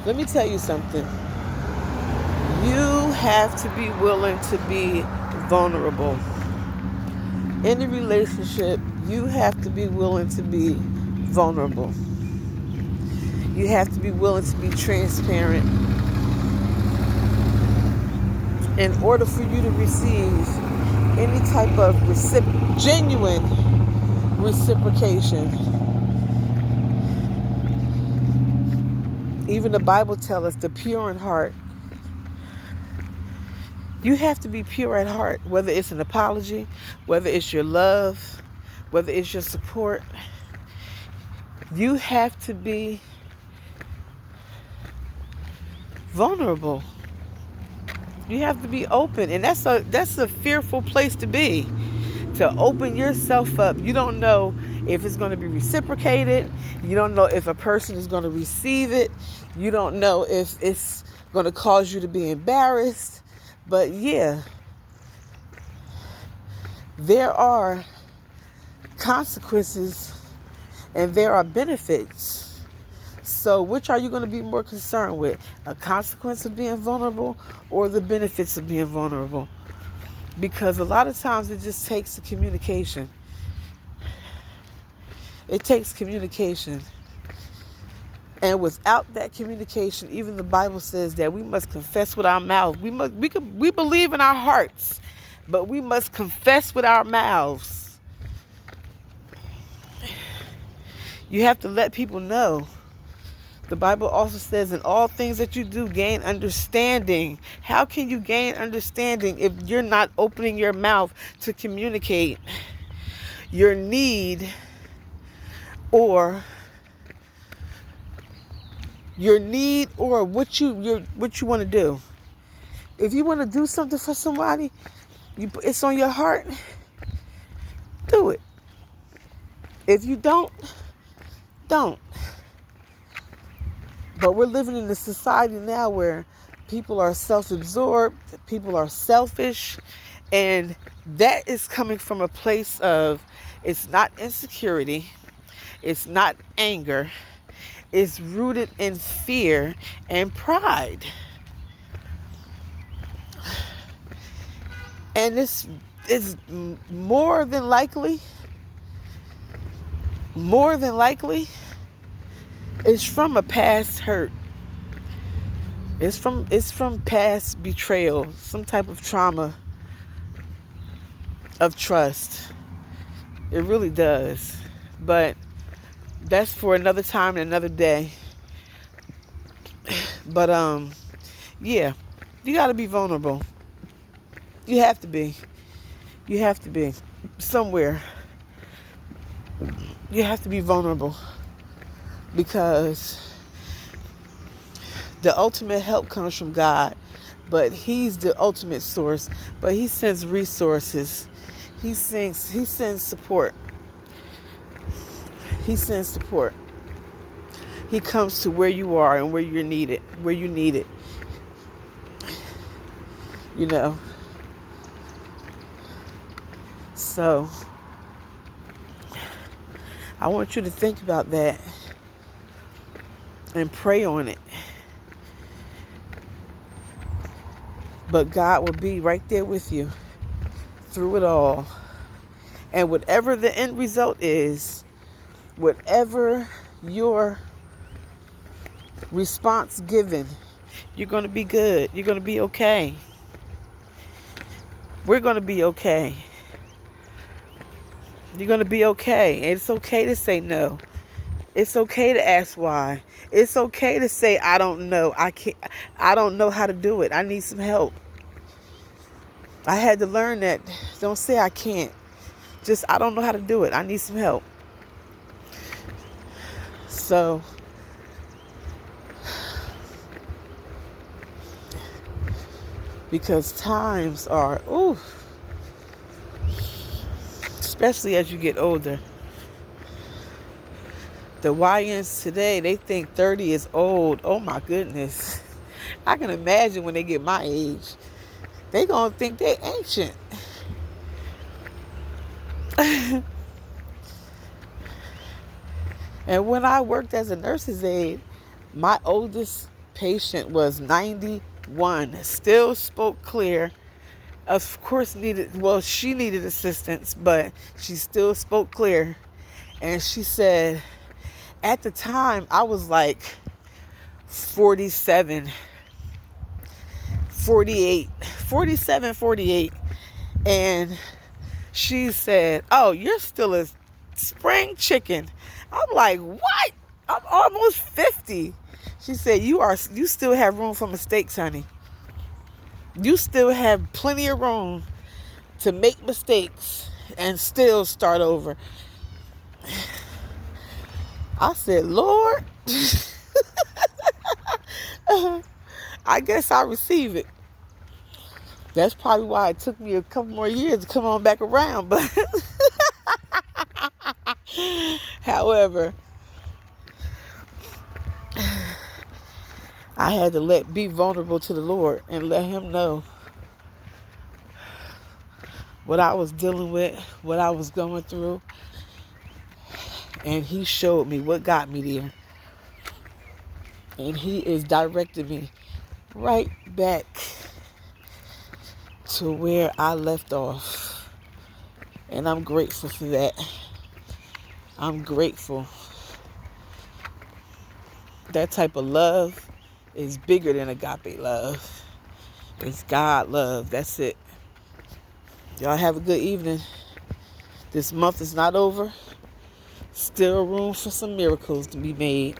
Let me tell you something. You have to be willing to be vulnerable. In a relationship, you have to be willing to be vulnerable. You have to be willing to be transparent in order for you to receive any type of genuine reciprocation. Even the Bible tells us the pure in heart. You have to be pure at heart, whether it's an apology, whether it's your love, whether it's your support. You have to be vulnerable. You have to be open, and that's a fearful place to be. To open yourself up. You don't know if it's going to be reciprocated. You don't know if a person is going to receive it. You don't know if it's going to cause you to be embarrassed. But yeah, there are consequences and there are benefits. So which are you going to be more concerned with? A consequence of being vulnerable or the benefits of being vulnerable? Because a lot of times it just takes the communication. It takes communication. And without that communication, even the Bible says that we must confess with our mouths. We believe in our hearts, but we must confess with our mouths. You have to let people know. The Bible also says, in all things that you do, gain understanding. How can you gain understanding if you're not opening your mouth to communicate your need or what you want to do? If you want to do something for somebody, it's on your heart, do it. If you don't. But we're living in a society now where people are self-absorbed, people are selfish, and that is coming from a place of, it's not insecurity, it's not anger, it's rooted in fear and pride. And this is more than likely, it's from a past hurt. It's from past betrayal, some type of trauma of trust. It really does. But that's for another time and another day. But yeah, you got to be vulnerable. You have to be. You have to be somewhere. You have to be vulnerable because the ultimate help comes from God, but He's the ultimate source. But He sends resources. He sends support. He sends support. He comes to where you are and where you need it. You know. So I want you to think about that and pray on it. But God will be right there with you through it all. And whatever the end result is, whatever your response given, you're going to be good. You're going to be okay. We're going to be okay. You're going to be okay. And it's okay to say no. It's okay to ask why. It's okay to say, I don't know. I don't know how to do it. I need some help. I had to learn that. Don't say I can't. Just, I don't know how to do it. I need some help. So, because times are, especially as you get older. The YNs today, they think 30 is old. Oh my goodness. I can imagine when they get my age. They gonna think they ancient. And when I worked as a nurse's aide, my oldest patient was 91, still spoke clear. Of course she needed assistance, but she still spoke clear. And she said, at the time, I was like 47, 48, 47, 48. And she said, oh, you're still a spring chicken. I'm like, what? I'm almost 50. She said, you still have room for mistakes, honey. You still have plenty of room to make mistakes and still start over. I said, Lord, I guess I receive it. That's probably why it took me a couple more years to come on back around. But however, I had to be vulnerable to the Lord and let him know what I was dealing with, what I was going through. And he showed me what got me there. And he is directing me right back to where I left off. And I'm grateful for that. I'm grateful. That type of love is bigger than agape love. It's God love. That's it. Y'all have a good evening. This month is not over. Still room for some miracles to be made.